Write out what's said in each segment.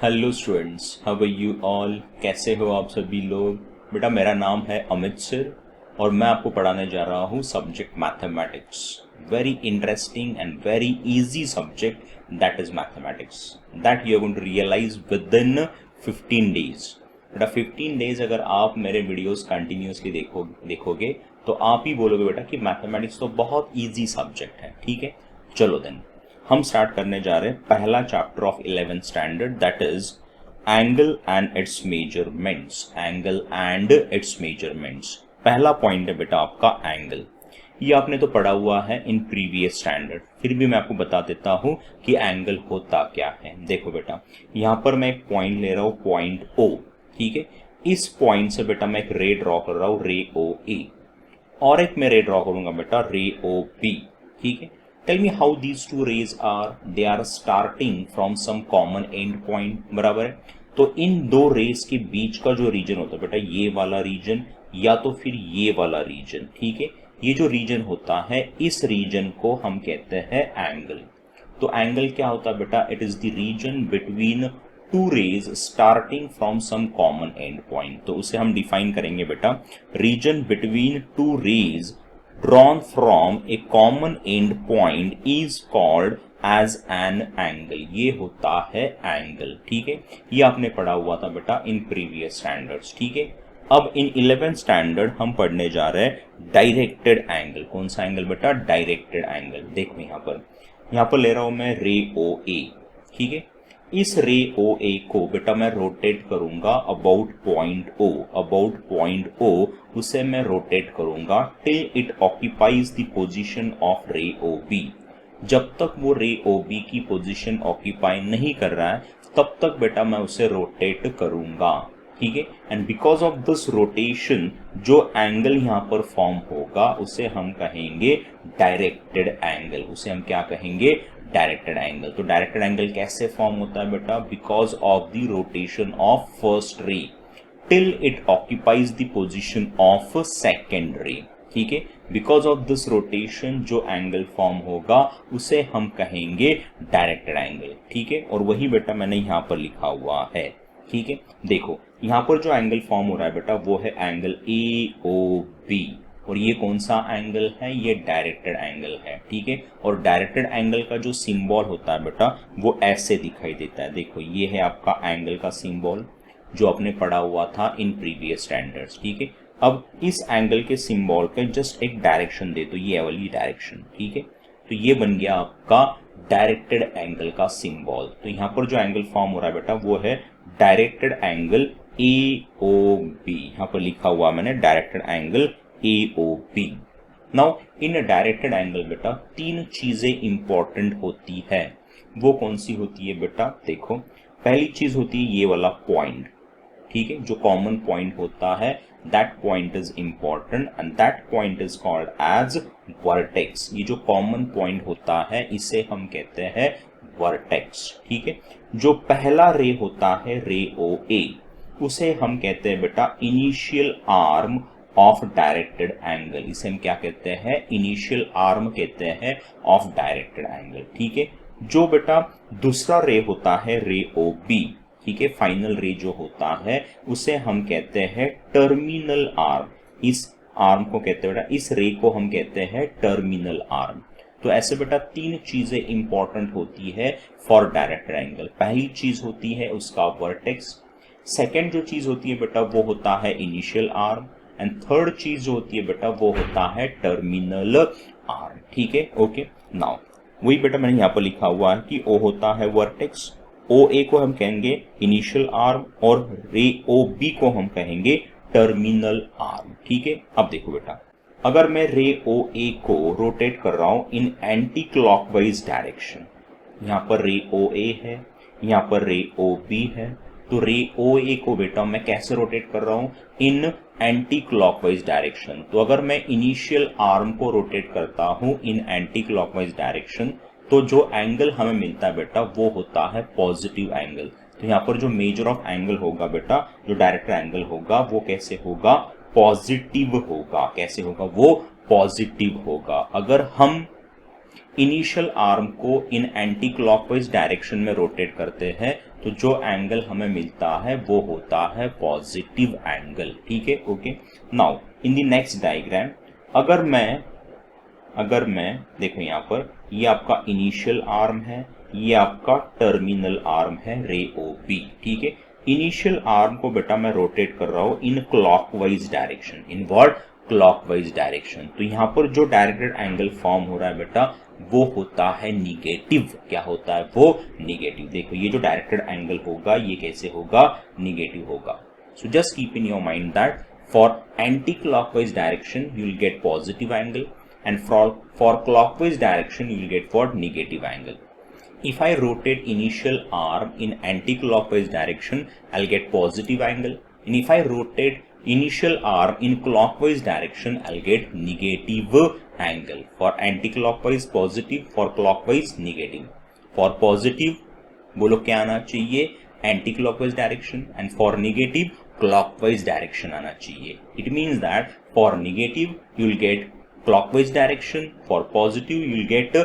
Hello students, how are you all. कैसे हो आप सभी लोग। बेटा मेरा नाम है अमित सर और मैं आपको पढ़ाने जा रहा हूँ subject mathematics. Very interesting and very easy subject that is mathematics that you are going to realise within 15 days. बेटा 15 डेज अगर आप मेरे वीडियोस कंटिन्यूसली देखोगे तो आप ही बोलोगे बेटा कि मैथमेटिक्स तो बहुत ईजी सब्जेक्ट है। ठीक है, चलो देन हम स्टार्ट करने जा रहे हैं पहला chapter of 11th standard that is angle and it's measurements. Angle and it's measurements पहला पॉइंट है बेटा आपका एंगल। ये आपने तो पढ़ा हुआ है इन प्रीवियस स्टैंडर्ड, फिर भी मैं आपको बता देता हूं कि एंगल होता क्या है। देखो बेटा यहां पर मैं एक पॉइंट ले रहा हूं, पॉइंट ओ। ठीक है, इस पॉइंट से बेटा मैं एक रे ड्रॉ कर रहा हूं, रे ओ ए, और एक मैं रे ड्रॉ करूंगा बेटा रे ओ बी। ठीक है, tell me how these two rays are, they are starting from some common end point. बराबर है, तो इन दो रेज के बीच का जो रीजन होता है बेटा ये वाला रीजन या तो फिर ये वाला रीजन। ठीक है, ये जो रीजन होता है इस रीजन को हम कहते हैं एंगल। तो एंगल क्या होता है बेटा, it is the region between two rays starting from some common end point. तो उसे हम डिफाइन करेंगे बेटा, region between two rays drawn from a common end point is called as an angle। ये होता है एंगल। ठीक है, ये आपने पढ़ा हुआ था बेटा इन प्रीवियस स्टैंडर्ड्स। ठीक है, अब इन 11th स्टैंडर्ड हम पढ़ने जा रहे हैं डायरेक्टेड एंगल। कौन सा एंगल बेटा, डायरेक्टेड एंगल। देखो यहां पर ले रहा हूं मैं रे ओ ए। ठीक है, इस रे ओ ए को बेटा मैं रोटेट करूंगा about point O, about point O उसे मैं रोटेट करूंगा till it occupies the position of ray O B. जब तक वो रे ओ बी की पोजीशन ऑक्यूपाई नहीं कर रहा है तब तक बेटा मैं उसे रोटेट करूंगा। ठीक है, and because of this rotation जो एंगल यहां पर फॉर्म होगा उसे हम कहेंगे डायरेक्टेड एंगल। उसे हम क्या कहेंगे, डायरेक्टेड एंगल। तो डायरेक्टेड एंगल कैसे फॉर्म होता है बेटा, because of the rotation of first ray till it occupies the position of second ray. ठीक है, बिकॉज ऑफ दिस रोटेशन जो एंगल फॉर्म होगा उसे हम कहेंगे डायरेक्टेड एंगल। ठीक है, और वही बेटा मैंने यहां पर लिखा हुआ है। ठीक है, देखो यहां पर जो एंगल फॉर्म हो रहा है बेटा वो है एंगल ए ओ बी, और ये कौन सा एंगल है, ये डायरेक्टेड एंगल है। ठीक है, और डायरेक्टेड एंगल का जो सिंबल होता है बेटा वो ऐसे दिखाई देता है। देखो ये है आपका एंगल का सिंबल जो आपने पढ़ा हुआ था इन प्रीवियस स्टैंडर्ड्स। ठीक है, अब इस एंगल के सिंबल पे जस्ट एक डायरेक्शन दे दो, ये वाली डायरेक्शन। ठीक है, तो ये बन गया आपका डायरेक्टेड एंगल का सिंबल। तो यहां पर जो एंगल फॉर्म हो रहा है बेटा वो है directed angle A O B. यहां पर लिखा हुआ मैंने directed angle A O B. Now in directed angle बेटा तीन चीजें इंपॉर्टेंट होती है। वो कौन सी होती है बेटा, देखो पहली चीज होती है ये वाला पॉइंट। ठीक है, जो कॉमन पॉइंट होता है that point is important and that point is called as vertex. ये जो कॉमन पॉइंट होता है इसे हम कहते हैं वर्टेक्स। ठीक है, जो पहला रे होता है रे ओ ए उसे हम कहते हैं बेटा initial arm of directed angle. इसे हम क्या कहते हैं, इनिशियल आर्म कहते हैं ऑफ डायरेक्टेड एंगल। ठीक है, जो बेटा दूसरा रे होता है रे ओ बी, ठीक है, फाइनल रे जो होता है उसे हम कहते हैं टर्मिनल आर्म। इस आर्म को कहते हैं बेटा, इस रे को हम कहते हैं टर्मिनल आर्म। तो ऐसे बेटा तीन चीजें इंपॉर्टेंट होती है फॉर डायरेक्टेड एंगल। पहली चीज होती है उसका वर्टेक्स, सेकेंड जो चीज होती है बेटा वो होता है इनिशियल आर्म, एंड थर्ड चीज जो होती है बेटा वो होता है टर्मिनल आर्म। ठीक है, ओके। नाउ वही बेटा मैंने यहाँ पर लिखा हुआ है कि ओ होता है वर्टेक्स, ओ ए को हम कहेंगे इनिशियल आर्म और रे ओ बी को हम कहेंगे टर्मिनल आर्म। ठीक है, अब देखो बेटा अगर मैं रे ओ ए को रोटेट कर रहा हूं इन एंटी क्लॉकवाइज डायरेक्शन, यहां पर रे ओ ए है, यहां पर रे ओ बी है, तो रे ओ ए को बेटा मैं कैसे रोटेट कर रहा हूं, इन एंटी क्लॉकवाइज डायरेक्शन। तो अगर मैं इनिशियल आर्म को रोटेट करता हूं इन एंटी क्लॉकवाइज डायरेक्शन तो जो एंगल हमें मिलता है बेटा वो होता है पॉजिटिव एंगल। तो यहाँ पर जो मेजर ऑफ एंगल होगा बेटा, जो डायरेक्टेड एंगल होगा वो कैसे होगा, पॉजिटिव होगा। कैसे होगा, वो पॉजिटिव होगा। अगर हम इनिशियल आर्म को इन एंटी क्लॉकवाइज डायरेक्शन में रोटेट करते हैं तो जो एंगल हमें मिलता है वो होता है पॉजिटिव एंगल, ठीक है, okay. Now in the next diagram अगर मैं देखो यहाँ पर ये आपका इनिशियल आर्म है, ये आपका टर्मिनल आर्म है रे ओ बी, ठीक है। इनिशियल आर्म को बेटा मैं रोटेट कर रहा हूं इन clockwise direction, in what, clockwise direction. तो यहाँ पर जो डायरेक्टेड एंगल फॉर्म हो रहा है बेटा वो होता है निगेटिव। क्या होता है वो? निगेटिव। देखो ये जो डायरेक्टेड एंगल होगा ये कैसे होगा? निगेटिव होगा। So just keep in your mind that for anti clockwise direction you will get positive angle and for clockwise direction you will get what? Negative angle. If I rotate initial arm in anti-clockwise direction I'll get positive angle, and if I rotate initial arm in clockwise direction I'll get negative angle. For anti-clockwise positive, for clockwise negative. For positive बोलो क्या आना चाहिए? Anti-clockwise direction, and for negative clockwise direction आना चाहिए. It means that for negative you will get clockwise direction, for positive you will get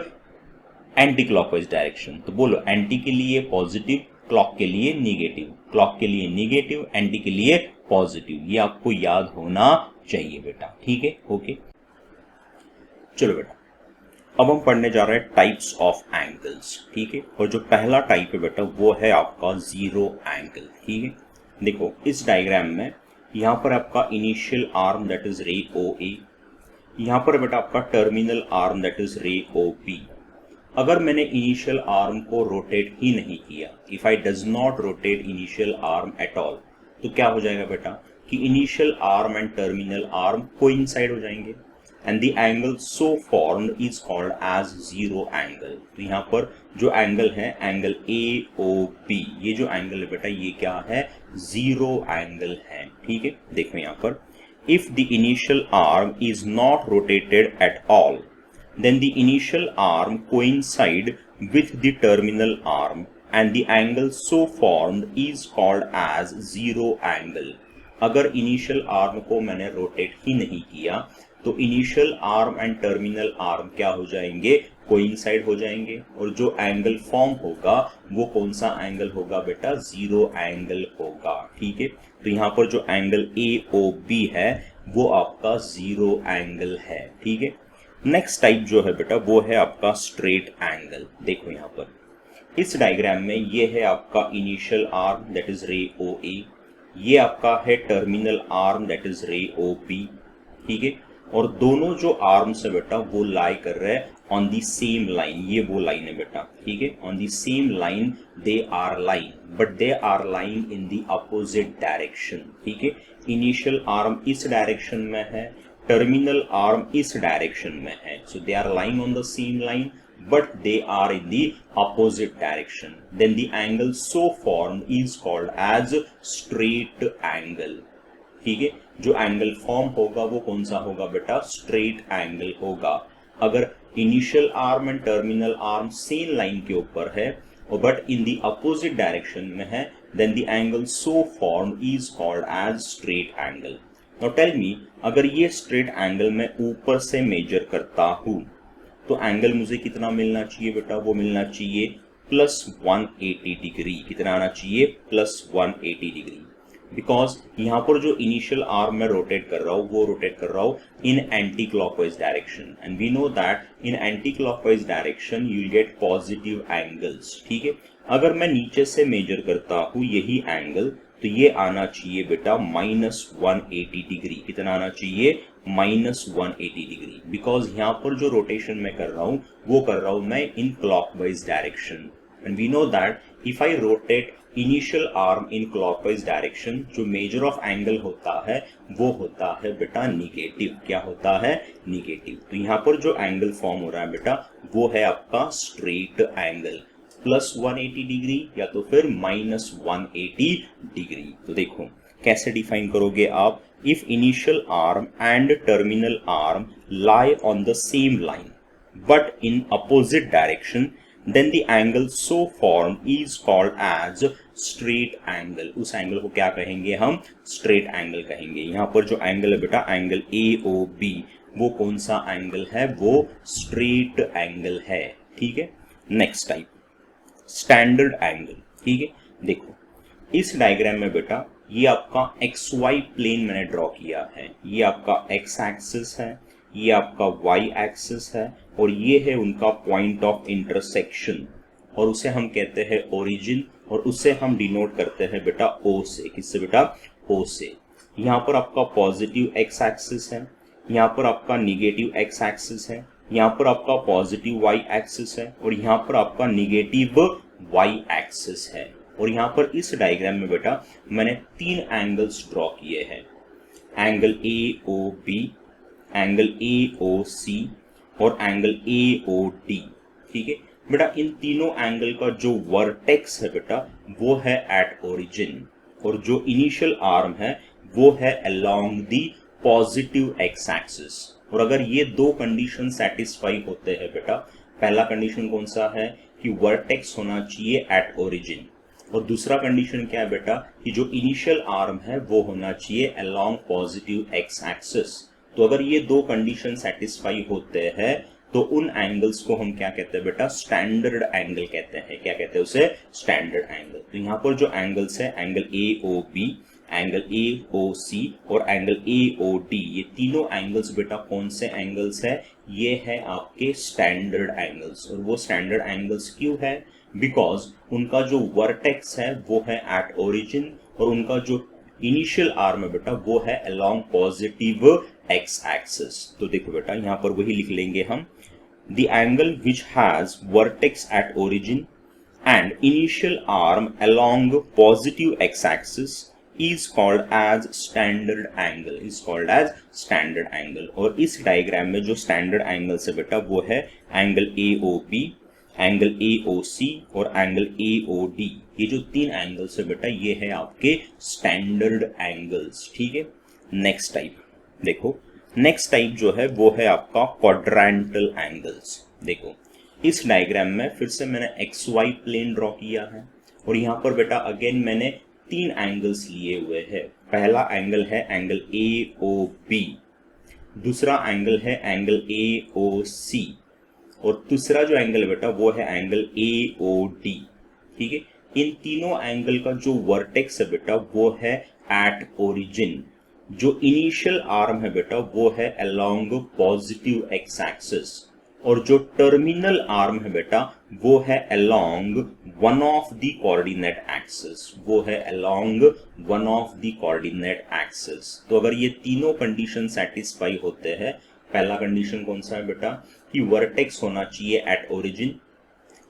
anti clockwise direction. तो बोलो anti के लिए पॉजिटिव, क्लॉक के लिए नेगेटिव, क्लॉक के लिए नेगेटिव, एंटी के लिए पॉजिटिव। ये आपको याद होना चाहिए बेटा, ठीक है, ओके। चलो बेटा अब हम पढ़ने जा रहे हैं टाइप्स ऑफ एंगल्स, ठीक है। और जो पहला टाइप है बेटा वो है आपका जीरो एंगल, ठीक है। देखो इस डायग्राम में यहाँ पर आपका इनिशियल आर्म दैट इज रे ओ ए, यहाँ पर बेटा आपका टर्मिनल आर्म दैट इज रे ओ बी। अगर मैंने इनिशियल आर्म को रोटेट ही नहीं किया, if I does not rotate initial arm at all, तो क्या हो जाएगा बेटा कि initial arm and terminal arm coincide हो जाएंगे and the angle so formed is called as zero angle. तो यहाँ पर जो एंगल है एंगल ए ओ बी, ये जो एंगल है बेटा ये क्या है? जीरो एंगल है, ठीक है। देखो यहाँ पर if the initial arm is not rotated at all, then the initial arm coincide with the terminal arm and the angle so formed is called as zero angle. अगर initial arm को मैंने rotate ही नहीं किया तो initial arm and terminal arm क्या हो जाएंगे? Coincide हो जाएंगे, और जो एंगल फॉर्म होगा वो कौन सा एंगल होगा बेटा? जीरो एंगल होगा, ठीक है। तो यहाँ पर जो एंगल ए ओ बी है वो आपका जीरो एंगल है, ठीक है। नेक्स्ट टाइप जो है बेटा वो है आपका स्ट्रेट एंगल। देखो यहाँ पर इस डायग्राम में ये है आपका इनिशियल आर्म दैट इज रे ओ ए, ये आपका है टर्मिनल आर्म दैट इज रे ओ बी, ठीक है। और दोनों जो आर्म्स है बेटा वो लाई कर रहे हैं ऑन दी सेम लाइन, ये वो लाइन है बेटा, ठीक है। On the same line they are lying, but they are lying in the opposite direction, ठीक है। इनिशियल आर्म इस डायरेक्शन में है, टर्मिनल आर्म इस डायरेक्शन में है, so they are lying on the same line but they are in the opposite direction. Then the angle so formed is called as straight angle, ठीक है। जो angle form होगा वो कौन सा होगा बेटा? स्ट्रेट एंगल होगा। अगर initial arm and terminal arm same line के ऊपर है और but in the opposite direction में है, then the angle so formed is called as straight angle. Now tell me, अगर ये स्ट्रेट एंगल मैं ऊपर से मेजर करता हूं तो एंगल मुझे कितना मिलना चाहिए बेटा? वो मिलना चाहिए प्लस 180 डिग्री। कितना आना चाहिए? Plus 180 degree. बिकॉज यहाँ पर जो इनिशियल आर्म में रोटेट कर रहा हूँ वो रोटेट कर रहा हूँ in anticlockwise direction, and we know that in anticlockwise direction you will get positive angles, ठीक है। अगर मैं नीचे से मेजर करता हूँ यही एंगल, तो ये आना चाहिए बेटा माइनस 180 डिग्री। कितना आना चाहिए? Minus 180 degree. बिकॉज यहाँ पर जो रोटेशन मैं कर रहा हूँ वो कर रहा हूँ मैं in clockwise direction, and we know that if I rotate initial arm in clockwise direction, जो मेजर ऑफ एंगल होता है वो होता है बेटा निगेटिव। क्या होता है? निगेटिव। तो यहाँ पर जो एंगल फॉर्म हो रहा है बेटा वो है आपका स्ट्रेट एंगल, प्लस 180 डिग्री या तो फिर माइनस 180 डिग्री। तो देखो कैसे डिफाइन करोगे आप? If initial arm and terminal arm lie on the same line but in opposite direction, then the angle so formed is called as straight angle. उस angle को क्या कहेंगे हम? स्ट्रेट एंगल कहेंगे। यहाँ पर जो एंगल है बेटा एंगल AOB, वो कौन सा एंगल है, वो स्ट्रेट एंगल है। ठीक है, नेक्स्ट टाइप स्टैंडर्ड एंगल। ठीक है, देखो इस डायग्राम में बेटा ये आपका एक्स वाई प्लेन मैंने ड्रॉ किया है, ये आपका एक्स एक्सिस है, ये आपका वाई एक्सिस है, और ये है उनका पॉइंट ऑफ इंटरसेक्शन, और उसे हम कहते हैं ओरिजिन, और उसे हम डिनोट करते हैं बेटा ओ से। किससे बेटा, ओ से। यहाँ पर आपका पॉजिटिव एक्स एक्सिस है, यहाँ पर आपका निगेटिव एक्स एक्सिस है, यहाँ पर आपका पॉजिटिव वाई एक्सिस है, और यहाँ पर आपका निगेटिव वाई एक्सिस है। और यहाँ पर इस डायग्राम में बेटा मैंने 3 एंगल्स ड्रॉ किए हैं, angle A O B, angle A O C और एंगल ए ओ डी। ठीक है बेटा, इन तीनों एंगल का जो वर्टेक्स है बेटा वो है एट ओरिजिन, और जो इनिशियल आर्म है वो है along the positive x axis. और अगर ये दो कंडीशन सेटिस्फाई होते हैं बेटा, पहला कंडीशन कौन सा है कि वर्टेक्स होना चाहिए एट ओरिजिन, और दूसरा कंडीशन क्या है बेटा कि जो इनिशियल आर्म है वो होना चाहिए अलोंग पॉजिटिव एक्स एक्सिस। तो अगर ये दो कंडीशन सेटिस्फाई होते हैं तो उन एंगल्स को हम क्या कहते हैं बेटा, स्टैंडर्ड एंगल कहते हैं। क्या कहते हैं उसे, स्टैंडर्ड एंगल। तो यहाँ पर जो एंगल्स है angle A O B, angle A O C और एंगल ए ओ डी, ये तीनों एंगल्स बेटा कौन से एंगल्स है, ये है आपके स्टैंडर्ड एंगल्स। और वो स्टैंडर्ड एंगल्स क्यों है, बिकॉज उनका जो वर्टेक्स है वो है एट ओरिजिन, और उनका जो इनिशियल आर्म है बेटा वो है अलोंग पॉजिटिव एक्स एक्सिस। तो देखो बेटा यहाँ पर वही लिख लेंगे हम, the angle which has vertex at origin and initial arm along positive x-axis is called as standard angle, is called as standard angle। और इस डायग्राम में जो स्टैंडर्ड एंगल है बेटा वो है एंगल AOB, एंगल AOC और एंगल AOD। ये जो 3 एंगल्स है बेटा ये है आपके स्टैंडर्ड एंगल्स। ठीक है, नेक्स्ट टाइप देखो, नेक्स्ट टाइप जो है वो है आपका क्वाड्रेंटल एंगल्स। देखो इस डायग्राम में फिर से मैंने एक्स वाई प्लेन ड्रॉ किया है, और यहाँ पर बेटा अगेन मैंने 3 एंगल्स लिए हुए हैं। पहला एंगल है एंगल AOB, दूसरा एंगल है एंगल AOC, और तीसरा जो एंगल बेटा वो है एंगल AOD। ठीक है, इन तीनों एंगल का जो वर्टेक्स है बेटा वो है एट ओरिजिन, जो इनिशियल आर्म है बेटा वो है अलोंग पॉजिटिव एक्स एक्सिस, और जो टर्मिनल आर्म है बेटा वो है along one of the coordinate axis, वो है along one of the coordinate axis. तो अगर ये तीनों कंडीशन सेटिस्फाई होते हैं, पहला कंडीशन कौन सा है बेटा कि वर्टेक्स होना चाहिए एट ओरिजिन,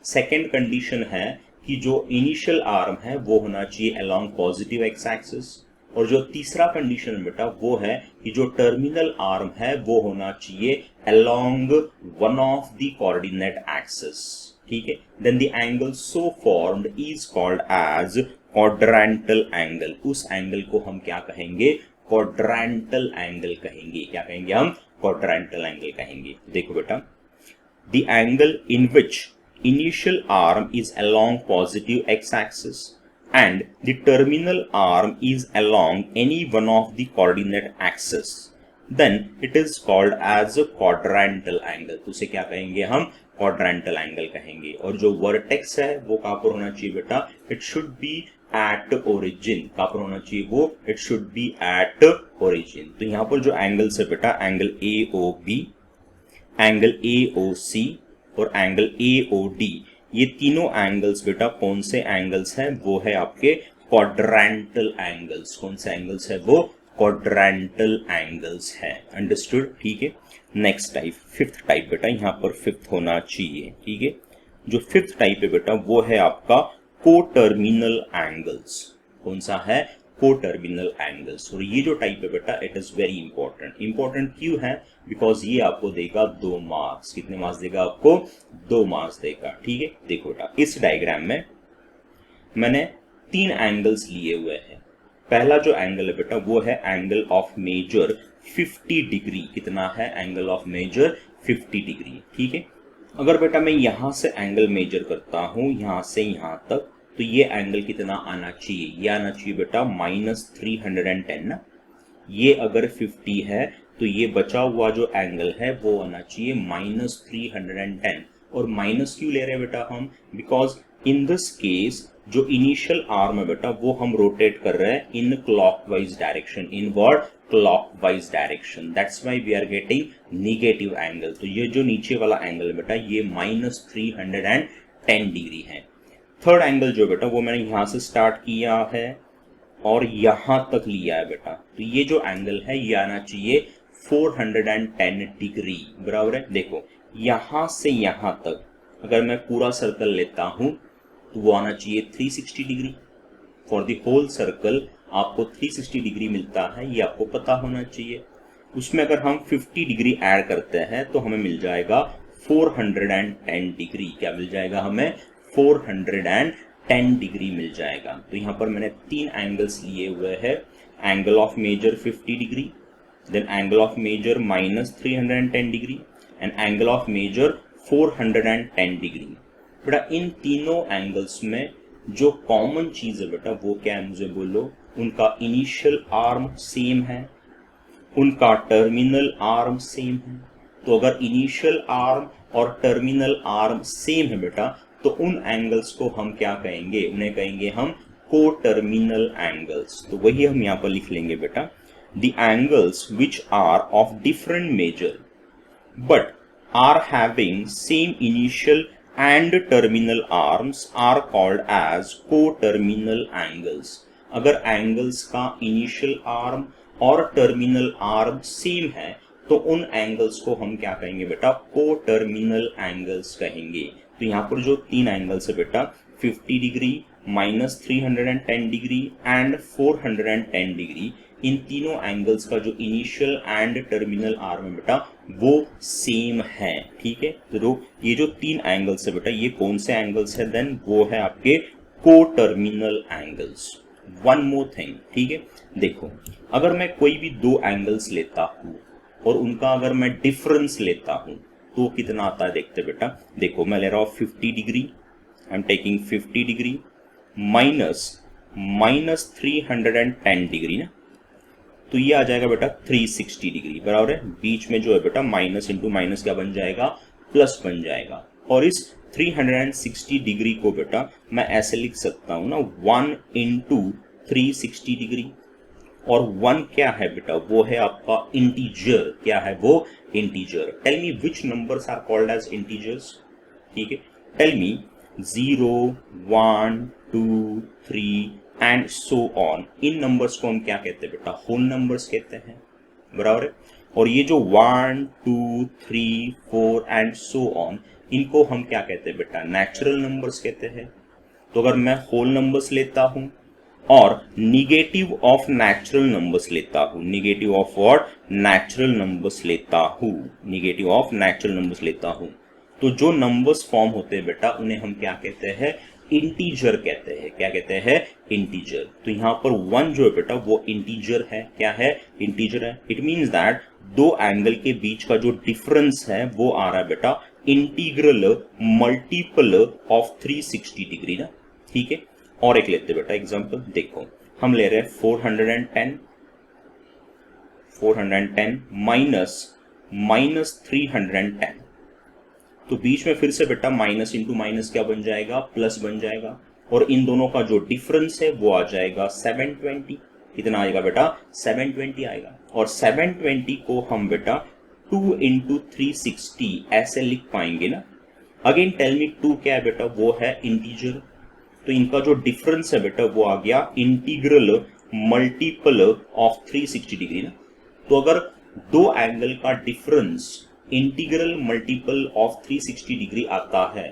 सेकेंड कंडीशन है कि जो इनिशियल आर्म है वो होना चाहिए अलोंग पॉजिटिव एक्स एक्सिस, और जो तीसरा कंडीशन बेटा वो है कि जो टर्मिनल आर्म है वो होना चाहिए along one of the coordinate axis. ठीक है, then the angle so formed is called as quadrantal angle. उस एंगल को हम क्या कहेंगे, क्वाड्रेंटल एंगल कहेंगे। क्या कहेंगे हम, क्वाड्रेंटल एंगल कहेंगे। देखो बेटा, the angle in which initial arm is along positive x axis and the terminal arm is along any one of the coordinate axis, then it is called as a quadrantal angle। तो उसे क्या कहेंगे हम, quadrantal angle कहेंगे। और जो vertex है वो कहाँ पर होना चाहिए बेटा, it should be at origin। कहाँ पर होना चाहिए वो, it should be at origin। तो यहाँ पर जो एंगल्स है बेटा एंगल AOB, एंगल AOC और एंगल AOD, ये तीनों एंगल्स बेटा कौन से एंगल्स हैं, वो है आपके क्वाड्रेंटल एंगल्स। कौन से एंगल्स है वो, क्वाड्रेंटल एंगल्स है। अंडरस्टूड। ठीक है, नेक्स्ट टाइप, फिफ्थ टाइप बेटा यहाँ पर फिफ्थ होना चाहिए। ठीक है, जो फिफ्थ टाइप है बेटा वो है आपका कोटर्मिनल एंगल्स। कौन सा है, कोटर्मिनल एंगल्स। और ये जो टाइप है बेटा it is very important. Important क्यों है, बिकॉज ये आपको देगा 2 मार्क्स। कितने मार्क्स देगा आपको, 2 मार्क्स देगा। ठीक है, देखो बेटा इस डायग्राम में मैंने 3 एंगल्स लिए हुए हैं। पहला जो एंगल है बेटा वो है एंगल ऑफ मेजर 50 डिग्री। कितना है, एंगल ऑफ मेजर 50 डिग्री। ठीक है, अगर बेटा मैं यहां से एंगल मेजर करता हूं यहां से यहां तक, तो ये एंगल कितना आना चाहिए, ये आना चाहिए बेटा -310 ना। ये अगर 50 है तो ये बचा हुआ जो एंगल है वो आना चाहिए -310। और माइनस क्यों ले रहे हैं बेटा हम? बिकॉज इन दिस केस जो इनिशियल आर्म है बेटा वो हम रोटेट कर रहे हैं in clockwise direction, in word clockwise direction, that's why we are getting negative angle. तो ये जो नीचे वाला एंगल है बेटा ये -310 डिग्री है। थर्ड एंगल जो बेटा वो मैंने यहां से स्टार्ट किया है और यहां तक लिया है बेटा, तो ये जो एंगल है ये आना चाहिए 410 डिग्री, बराबर है। देखो यहां से यहां तक अगर मैं पूरा सर्कल लेता हूं तो वो आना चाहिए 360 degree. For the whole circle आपको 360 डिग्री मिलता है, ये आपको पता होना चाहिए। उसमें अगर हम 50 डिग्री ऐड करते हैं तो हमें मिल जाएगा 410 डिग्री। क्या मिल जाएगा हमें? 410 डिग्री मिल जाएगा। तो यहां पर मैंने 3 एंगल्स लिए हुए हैं, angle of measure 50 degree, then angle of measure -310 degree and angle of measure 410 degree. बेटा इन तीनों एंगल्स में जो कॉमन चीज है बेटा वो क्या है मुझे बोलो? उनका इनिशियल आर्म सेम है, उनका टर्मिनल आर्म सेम है। तो अगर इनिशियल आर्म और टर्मिनल आर्म सेम है बेटा तो उन एंगल्स को हम क्या कहेंगे? उन्हें कहेंगे हम को-टर्मिनल एंगल्स। तो वही हम यहाँ पर लिख लेंगे बेटा, the angles which are of different measure but are having same initial and terminal arms are called as co-terminal angles। अगर एंगल्स का इनिशियल आर्म और टर्मिनल आर्म सेम है तो उन एंगल्स को हम क्या कहेंगे बेटा? को-टर्मिनल एंगल्स कहेंगे। तो यहाँ पर जो 3 एंगल्स है बेटा 50 डिग्री, -310 डिग्री एंड 410 डिग्री, इन तीनों एंगल्स का जो इनिशियल एंड टर्मिनल आर्म है बेटा वो सेम है, ठीक है। तो ये जो 3 एंगल्स है बेटा ये कौन से एंगल्स है? देन वो है आपके को-टर्मिनल एंगल्स। वन मोर थिंग, ठीक है, देखो अगर मैं कोई भी 2 एंगल्स लेता हूं और उनका अगर मैं डिफरेंस लेता हूं तो कितना आता है देखते बेटा। देखो मैं ले रहा हूं 50 degree, I am taking 50 degree minus 310 degree ना, तो ये आ जाएगा बेटा 360 डिग्री, बराबर है। बीच में जो है बेटा माइनस इंटू माइनस क्या बन जाएगा? प्लस बन जाएगा। और इस 360 डिग्री को बेटा मैं ऐसे लिख सकता हूं ना 1 इंटू 360 डिग्री। और 1 क्या है बेटा? वो है आपका इंटीजर। क्या है वो? Integer. Tell me which numbers are called as integers, ठीक है। Tell me 0, 1, 2, 3 and so on. इन नंबर्स को हम क्या कहते हैं बेटा? होल नंबर्स कहते हैं, बराबर है। और ये जो 1, 2, 3, 4 एंड सो ऑन इनको हम क्या कहते हैं बेटा? नेचुरल नंबर्स कहते हैं। तो अगर मैं होल नंबर्स लेता हूं और निगेटिव ऑफ नेचुरल नंबर्स लेता हूं, negative of what? Natural numbers लेता हूं, निगेटिव ऑफ नेचुरल नंबर्स लेता हूं, तो जो नंबर्स फॉर्म होते हैं बेटा उन्हें हम क्या कहते हैं? इंटीजर कहते हैं। क्या कहते हैं? इंटीजर। तो यहाँ पर 1 जो है बेटा वो इंटीजर है। क्या है? इंटीजर है। इट मीन्स दैट 2 एंगल के बीच का जो डिफरेंस है वो आ रहा है बेटा इंटीग्रल मल्टीपल ऑफ 360 डिग्री ना, ठीक है। और एक लेते बेटा एग्जांपल, देखो हम ले रहे हैं 410 माइनस 310, तो बीच में फिर से बेटा माइनस इंटू माइनस क्या बन जाएगा? प्लस बन जाएगा। और इन दोनों का जो डिफरेंस है वो आ जाएगा 720। कितना आएगा बेटा? 720 आएगा। और 720 को हम बेटा 2 इंटू 360 ऐसे लिख पाएंगे ना। अगेन टेल मी 2 क्या है बेटा? वो है इंटीजर। तो इनका जो डिफरेंस है बेटा वो आ गया इंटीग्रल मल्टीपल ऑफ 360 डिग्री ना। तो अगर 2 एंगल का difference integral multiple of 360 degree आता है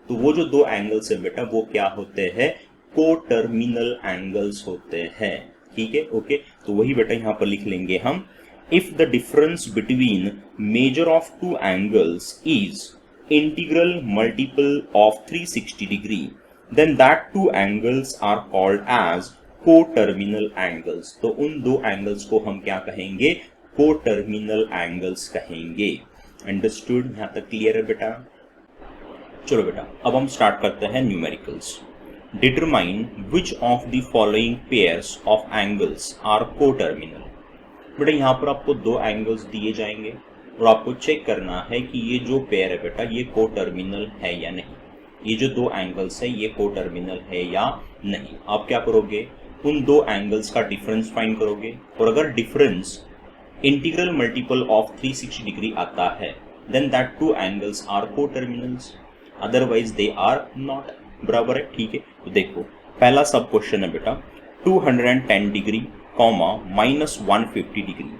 तो वो जो 2 एंगल्स है बेटा वो क्या होते हैं? को-टर्मिनल एंगल्स होते हैं, ठीक है। ओके, तो वही बेटा यहां पर लिख लेंगे हम, if the difference between measure of 2 angles is integral multiple of 360 degree then that 2 angles are called as co-terminal angles। तो उन 2 एंगल्स को हम क्या कहेंगे? को-टर्मिनल एंगल्स कहेंगे। अंडरस्टूड? यहां तक क्लियर है बेटा? चलो बेटा अब हम स्टार्ट करते हैं numericals. Determine which of the following pairs of angles are coterminal. बेटा यहाँ पर आपको दो एंगल्स दिए जाएंगे और आपको चेक करना है कि ये जो पेयर है बेटा ये को टर्मिनल है या नहीं। ये जो दो एंगल्स है ये को टर्मिनल है या नहीं। आप क्या करोगे, उन दो एंगल्स का डिफरेंस फाइंड करोगे और अगर difference integral multiple of 360 degree आता है then that two angles are coterminals, otherwise they are not. बराबर है, ठीक है। तो देखो पहला सब क्वेश्चन है बेटा 210 डिग्री कॉमा माइनस 150 डिग्री,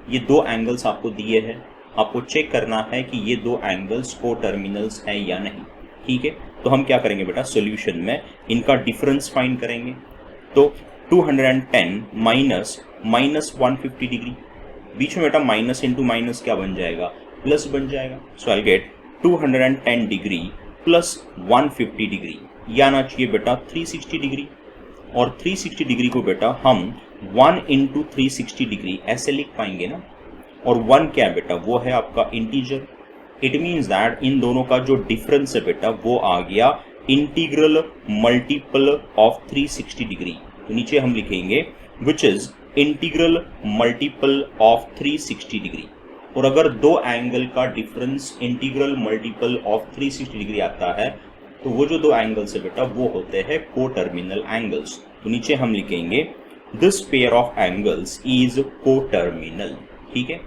ये दो एंगल्स आपको दिए हैं, आपको चेक करना है कि ये दो एंगल्स को टर्मिनल्स है या नहीं। ठीक है, तो हम क्या करेंगे बेटा, सॉल्यूशन में इनका डिफरेंस फाइंड करेंगे। तो 210 माइनस 150 डिग्री, बीच में बेटा माइनस इंटू माइनस क्या बन जाएगा, प्लस बन जाएगा। So I get 210 degree plus 150 degree, ये आना चाहिए बेटा 360 डिग्री। और 360 डिग्री को बेटा हम 1 इंटू 360 डिग्री ऐसे लिख पाएंगे ना, और 1 क्या है बेटा, वो है आपका integer. It means that in दोनों का जो डिफरेंस है बेटा वो आ गया इंटीग्रल मल्टीपल ऑफ 360 डिग्री। तो नीचे हम लिखेंगे which is integral multiple of 360 degree. और अगर दो एंगल का difference integral multiple of 360 degree आता है तो वो जो दो एंगल्स है बेटा वो होते हैं को टर्मिनल एंगल्स। तो नीचे हम लिखेंगे this pair of angles is को टर्मिनल। ठीक है,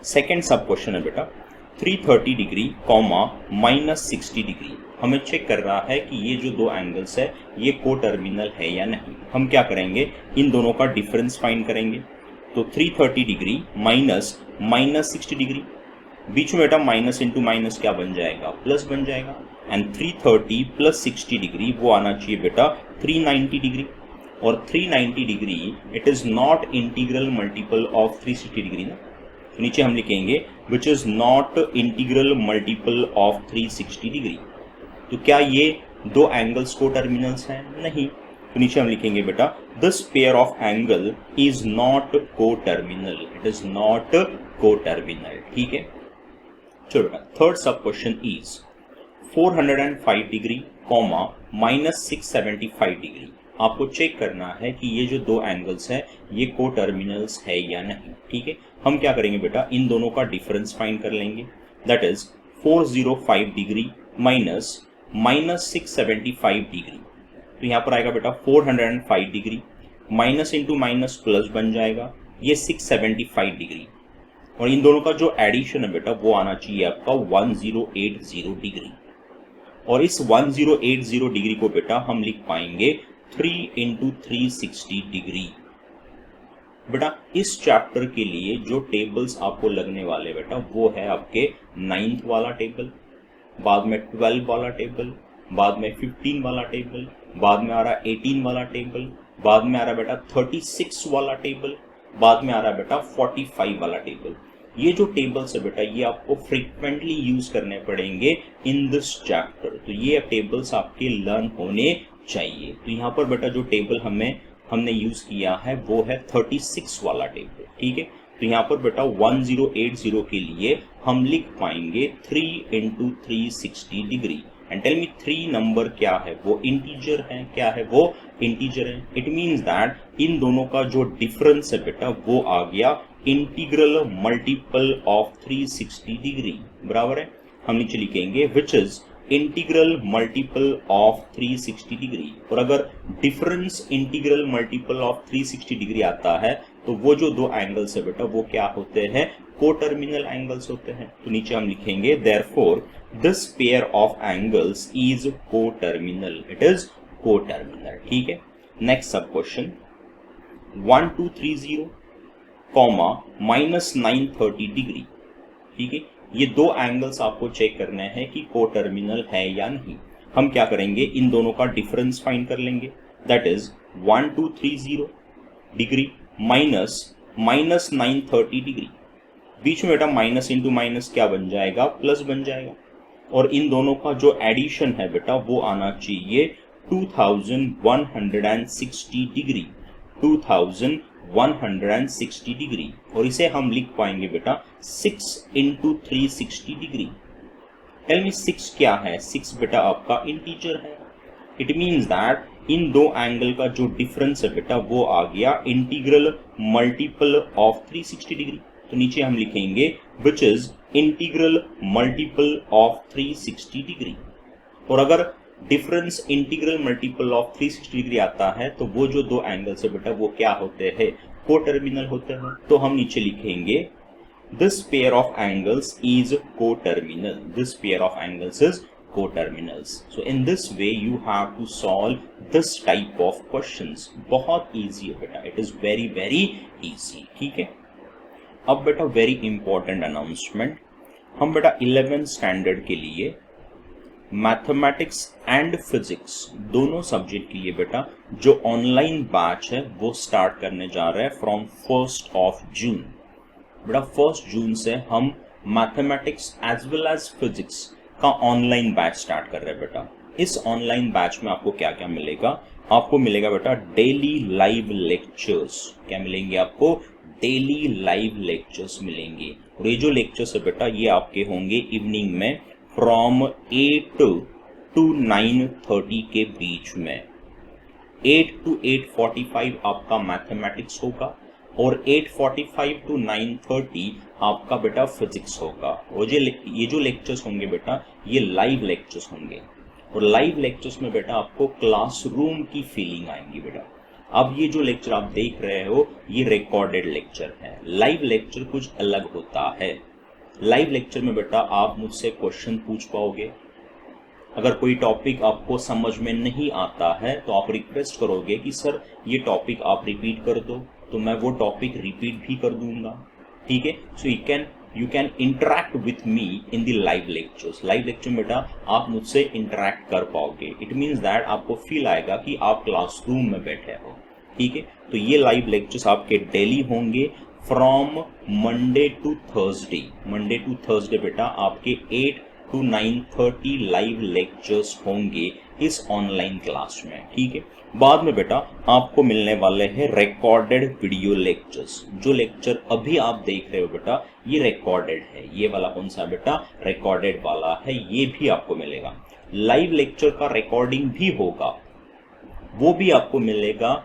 सेकेंड सब क्वेश्चन है बेटा 330 डिग्री कॉमा माइनस 60 डिग्री, हमें चेक कर रहा है कि ये जो दो एंगल्स है ये को टर्मिनल है या नहीं। हम क्या करेंगे, इन दोनों का डिफरेंस फाइंड करेंगे। तो 330 डिग्री माइनस 60 डिग्री, बीच में बेटा माइनस इंटू माइनस क्या बन जाएगा, प्लस बन जाएगा। एंड 330 प्लस 60 डिग्री वो आना चाहिए बेटा 390 डिग्री। और 390 degree it is not integral multiple of 360 degree ना, तो नीचे हम लिखेंगे which is not integral multiple of 360 degree. तो क्या ये दो एंगल्स को टर्मिनल्स हैं, नहीं। तो नीचे हम लिखेंगे बेटा this pair of angle is not को टर्मिनल, इट इज नॉट को टर्मिनल। ठीक है, चलो बेटा थर्ड सब question is 405 degree comma minus 675 degree, आपको चेक करना है कि ये जो दो एंगल्स है ये को टर्मिनल्स है या नहीं। ठीक है, हम क्या करेंगे बेटा, इन दोनों का डिफरेंस फाइंड कर लेंगे। That is 405 degree minus 675 degree. तो यहाँ पर आएगा बेटा 405 degree, minus into minus plus बन जाएगा, ये 675 डिग्री। और इन दोनों का जो एडिशन है बेटा वो आना चाहिए आपका 1080 डिग्री। और इस 1080 डिग्री को बेटा हम लिख पाएंगे 3 इंटू 360 डिग्री। बेटा इस चैप्टर के लिए जो टेबल्स आपको लगने वाले बेटा वो है आपके 9th वाला टेबल, बाद में 12 वाला टेबल, बाद में 15 वाला टेबल, बाद में आ रहा 18 वाला टेबल, बाद में आ रहा बेटा 36 वाला टेबल, बाद में आ रहा बेटा 45 वाला टेबल। ये जो टेबल्स है बेटा ये आपको फ्रीक्वेंटली यूज करने पड़ेंगे इन दिस चैप्टर, तो ये टेबल्स आपके लर्न होने चाहिए। तो यहाँ पर बेटा जो टेबल हमने यूज किया है वो है 36 वाला टेबल। ठीक है, तो यहाँ पर बेटा 1080 के लिए हम लिख पाएंगे 3 into 360 degree. And tell me 3 number क्या है, वो इंटीजर है, क्या है वो इंटीजर है। इट मीन्स दैट इन दोनों का जो डिफरेंस है बेटा वो आ गया इंटीग्रल मल्टीपल ऑफ 360 डिग्री। बराबर है, हम नीचे लिखेंगे which is integral multiple of 360 degree. और अगर difference integral multiple of 360 degree आता है तो वो जो दो एंगल्स है बेटा वो क्या होते हैं, को टर्मिनल एंगल्स होते हैं। तो नीचे हम लिखेंगे therefore this pair of angles is को टर्मिनल, इट इज को टर्मिनल। ठीक है, नेक्स्ट सब क्वेश्चन 1230 कॉमा माइनस 930 डिग्री। ठीक है, ये दो एंगल्स आपको चेक करने हैं कि को टर्मिनल है या नहीं। हम क्या करेंगे, इन दोनों का डिफरेंस फाइंड कर लेंगे। That is 1230 degree minus 930 degree, बीच में बेटा माइनस इंटू माइनस क्या बन जाएगा, प्लस बन जाएगा। और इन दोनों का जो एडिशन है बेटा वो आना चाहिए 2160 डिग्री, 2160 डिग्री। और इसे हम लिख पाएंगे बेटा 6 इंटू 360 डिग्री। टेल मी 6 क्या है, 6 बेटा आपका इंटीजर है। इट मीन्स दैट इन दो एंगल का जो डिफरेंस है बेटा वो आ गया इंटीग्रल मल्टीपल ऑफ 360 डिग्री। तो नीचे हम लिखेंगे which is integral multiple of 360 degree. और अगर difference integral multiple of 360 degree आता है तो वो जो दो एंगल्स है बेटा वो क्या होते हैं, कोटर्मिनल होते हैं। तो हम नीचे लिखेंगे this pair of angles is coterminal, this pair of angles is coterminals. So in this way you have to solve this type of questions. बहुत easy है बेटा, it is very very easy, ठीक है। अब बेटा वेरी इंपॉर्टेंट अनाउंसमेंट, हम बेटा 11th standard के लिए मैथमेटिक्स एंड फिजिक्स दोनों सब्जेक्ट के लिए बेटा जो ऑनलाइन बैच है वो स्टार्ट करने जा रहे हैं फ्रॉम 1 जून। बेटा 1 जून से हम mathematics as well as physics का ऑनलाइन बैच स्टार्ट कर रहे हैं बेटा। इस ऑनलाइन बैच में आपको क्या क्या मिलेगा, आपको मिलेगा बेटा डेली लाइव लेक्चर्स। क्या मिलेंगे आपको, डेली लाइव लेक्चर्स मिलेंगे। और ये जो लेक्चर्स है बेटा ये आपके होंगे इवनिंग में फ्रॉम 8 to 9:30 के बीच में। 8 to 8:45 आपका मैथमेटिक्स होगा और 8:45 to 9:30 आपका बेटा फिजिक्स होगा। और ये जो लेक्चर्स होंगे बेटा ये लाइव लेक्चर्स होंगे। और लाइव लेक्चर्स में बेटा आपको क्लासरूम की फीलिंग आएंगी बेटा। अब ये जो लेक्चर आप देख रहे हो ये रिकॉर्डेड लेक्चर है, लाइव लेक्चर कुछ अलग होता है। लाइव लेक्चर में बेटा आप मुझसे क्वेश्चन पूछ पाओगे। अगर कोई टॉपिक आपको समझ में नहीं आता है तो आप रिक्वेस्ट करोगे कि सर ये टॉपिक आप रिपीट कर दो, तो मैं वो टॉपिक रिपीट भी कर दूंगा, ठीक है। So you can interact with me in the live lectures. Live lecture में बेटा आप मुझसे इंटरेक्ट कर पाओगे। इट मीन्स दैट आपको फील आएगा कि आप क्लासरूम में बैठे हो, ठीक है। तो ये लाइव लेक्चर्स आपके डेली होंगे from Monday to Thursday. Monday to Thursday बेटा आपके 8 to 9:30 लाइव लेक्चर्स होंगे इस ऑनलाइन क्लास में, ठीक है। बाद में बेटा आपको मिलने वाले हैं रिकॉर्डेड वीडियो लेक्चर्स। जो लेक्चर अभी आप देख रहे हो बेटा ये रिकॉर्डेड है, ये वाला कौन सा बेटा, रिकॉर्डेड वाला है, ये भी आपको मिलेगा। लाइव लेक्चर का रिकॉर्डिंग भी होगा, वो भी आपको मिलेगा,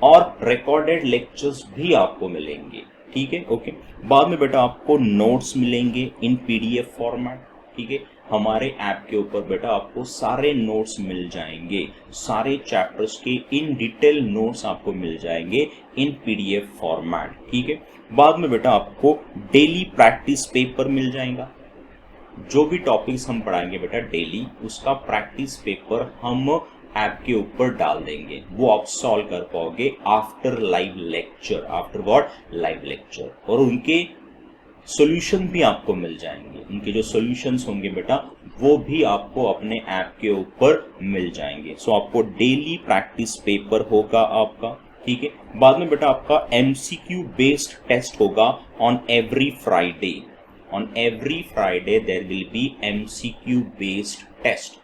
और रिकॉर्डेड लेक्चर्स भी आपको मिलेंगे, ठीक है, ओके। बाद में बेटा आपको नोट्स मिलेंगे इन PDF फॉर्मेट, ठीक है। हमारे ऐप के ऊपर बेटा आपको सारे नोट्स मिल जाएंगे, सारे चैप्टर्स के इन डिटेल नोट्स आपको मिल जाएंगे इन PDF फॉर्मेट, ठीक है। बाद में बेटा आपको डेली प्रैक्टिस पेपर मिल जाएगा। जो भी टॉपिक्स हम पढ़ाएंगे बेटा डेली उसका प्रैक्टिस पेपर हम ऐप के ऊपर डाल देंगे, वो आप सॉल्व कर पाओगे after live lecture, after what, live lecture. और उनके सॉल्यूशन भी आपको मिल जाएंगे, उनके जो सॉल्यूशंस होंगे बेटा वो भी आपको अपने ऐप के ऊपर मिल जाएंगे। सो आपको डेली प्रैक्टिस पेपर होगा आपका, ठीक है। बाद में बेटा आपका MCQ बेस्ड टेस्ट होगा on every Friday. On every Friday there will be MCQ based test,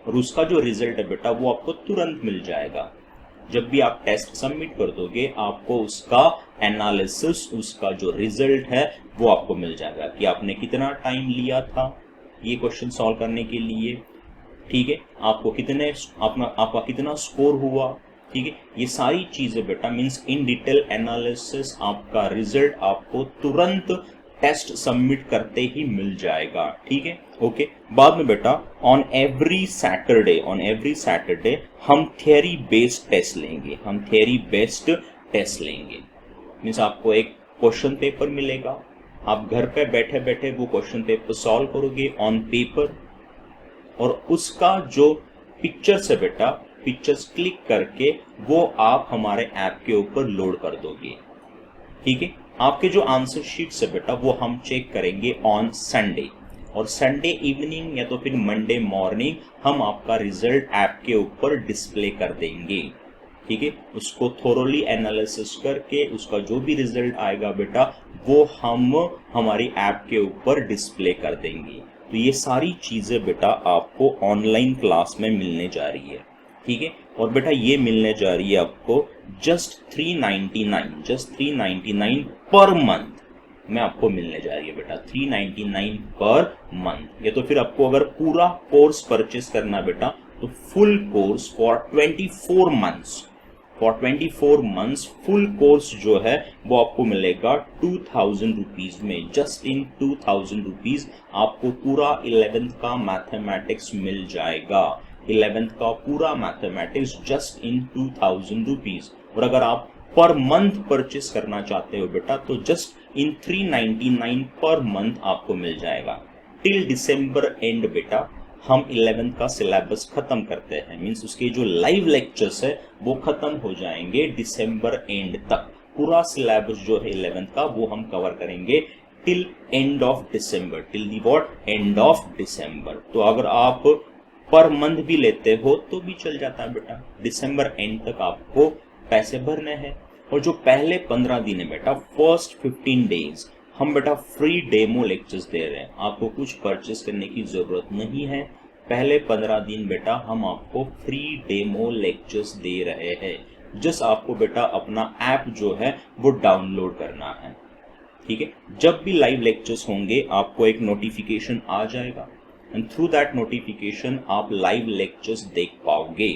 और उसका जो रिजल्ट है बेटा वो आपको तुरंत मिल जाएगा। जब भी आप टेस्ट सबमिट कर दोगे आपको उसका एनालिसिस, उसका जो रिजल्ट है वो आपको मिल जाएगा कि आपने कितना टाइम लिया था ये क्वेश्चन सॉल्व करने के लिए, ठीक है, आपको आपका कितना स्कोर हुआ, ठीक है। ये सारी चीजें बेटा मींस इन डिटेल एनालिसिस, आपका रिजल्ट आपको तुरंत टेस्ट सबमिट करते ही मिल जाएगा, ठीक है, ओके। बाद में बेटा ऑन एवरी सैटरडे हम थियरी बेस्ड टेस्ट लेंगे, हम थियरी बेस्ड टेस्ट लेंगे। मीन्स आपको एक क्वेश्चन पेपर मिलेगा, आप घर पे बैठे बैठे वो क्वेश्चन पेपर सॉल्व करोगे ऑन पेपर, और उसका जो पिक्चर्स है बेटा, पिक्चर्स क्लिक करके वो आप हमारे ऐप के ऊपर लोड कर दोगे, ठीक है। आपके जो आंसर शीट्स है बेटा वो हम चेक करेंगे ऑन संडे, और संडे इवनिंग या तो फिर मंडे मॉर्निंग हम आपका रिजल्ट ऐप के ऊपर डिस्प्ले कर देंगे, ठीक है। उसको थोरोली एनालिसिस करके उसका जो भी रिजल्ट आएगा बेटा वो हम हमारी ऐप के ऊपर डिस्प्ले कर देंगे। तो ये सारी चीजें बेटा आपको ऑनलाइन क्लास में मिलने जा रही है, ठीक है। और बेटा ये मिलने जा रही है आपको जस्ट 399 पर मंथ में आपको मिलने जा रही है बेटा, 399 पर मंथ। या तो फिर आपको अगर पूरा कोर्स परचेस करना बेटा तो full course for 24 months, for 24 months full course जो है वो आपको मिलेगा 2000 रुपीज में। जस्ट इन 2000 रुपीज आपको पूरा 11th का मैथमेटिक्स मिल जाएगा। 11th का पूरा मैथमेटिक्स जस्ट इन 2000 रुपीज। और अगर आप पर मंथ परचेस करना चाहते हो बेटा तो जस्ट इन 399 पर मंथ आपको मिल जाएगा। टिल दिसंबर एंड बेटा हम 11th का सिलेबस खत्म करते हैं, मींस उसके जो लाइव लेक्चर्स है वो खत्म हो जाएंगे दिसंबर एंड तक। पूरा सिलेबस जो है 11th का वो हम कवर करेंगे till end of December, till the what, end of December. तो अगर आप पर मंथ भी लेते हो तो भी चल जाता है बेटा, दिसंबर एंड तक आपको पैसे भरने हैं। और जो पहले 15 दिन है बेटा, फर्स्ट 15 डेज हम बेटा फ्री डेमो लेक्चर्स दे रहे हैं, आपको कुछ परचेस करने की जरूरत नहीं है। पहले 15 दिन बेटा हम आपको फ्री डेमो लेक्चर्स दे रहे हैं। जस्ट आपको बेटा अपना ऐप जो है वो डाउनलोड करना है, ठीक है। जब भी लाइव लेक्चर्स होंगे आपको एक नोटिफिकेशन आ जाएगा एंड थ्रू दैट नोटिफिकेशन आप लाइव लेक्चर्स देख पाओगे,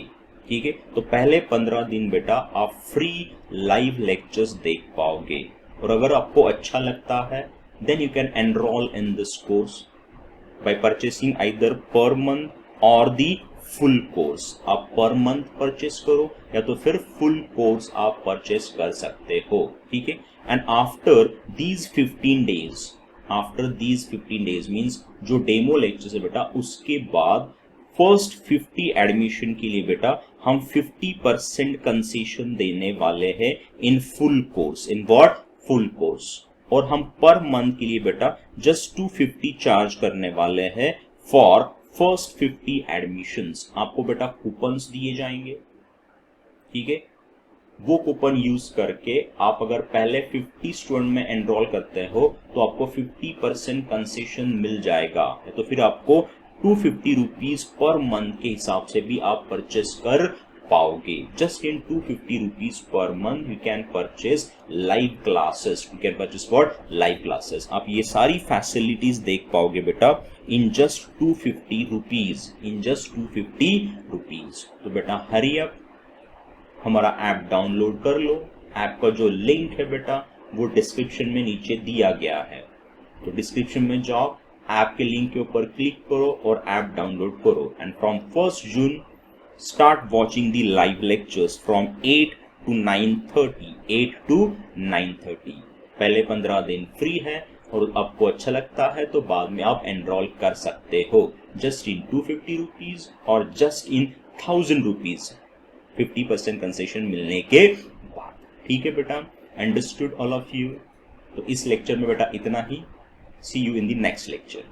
ठीक है। तो पहले 15 दिन बेटा आप फ्री लाइव लेक्चर्स देख पाओगे। और अगर आपको अच्छा लगता है then you can enrol in this course by purchasing either per month or the full course. आप पर मंथ परचेस करो या तो फिर फुल कोर्स आप परचेस कर सकते हो, ठीक है। And after these 15 days, after these 15 days means जो डेमो लेक्चर है बेटा, उसके बाद फर्स्ट 50 एडमिशन के लिए बेटा हम 50% कंसेशन देने वाले हैं in full course. In what? Full course. और हम पर मंथ के लिए बेटा जस्ट 250 चार्ज करने वाले हैं फॉर फर्स्ट 50 एडमिशंस। आपको बेटा कूपन्स दिए जाएंगे, ठीक है। वो कूपन यूज करके आप अगर पहले 50 स्टूडेंट में एनरोल करते हो तो आपको 50% कंसेशन मिल जाएगा। तो फिर आपको 250 रुपीज पर मंथ के हिसाब से भी आप परचेस कर पाओगे। Just in 250 rupees per month you can purchase live classes, you can purchase for live classes. आप ये सारी फैसिलिटीज देख पाओगे बेटा in just 250 rupees, in just 250 rupees. तो बेटा हरी अप, हमारा ऐप डाउनलोड कर लो। ऐप का जो लिंक है बेटा वो डिस्क्रिप्शन में नीचे दिया गया है। तो डिस्क्रिप्शन में जाओ, ऐप के लिंक के ऊपर क्लिक करो और ऐप डाउनलोड करो। And from 1 June start watching the live lectures from 8 to 9:30, 8 to 9:30। पहले 15 दिन फ्री है और आपको अच्छा लगता है तो बाद में आप एनरोल कर सकते हो जस्ट इन 250 रुपीज और जस्ट इन 1000 रुपीज 50% कंसेशन मिलने के बाद, ठीक है बेटा। Understood all of you? तो इस लेक्चर में बेटा इतना ही। See you in the next lecture.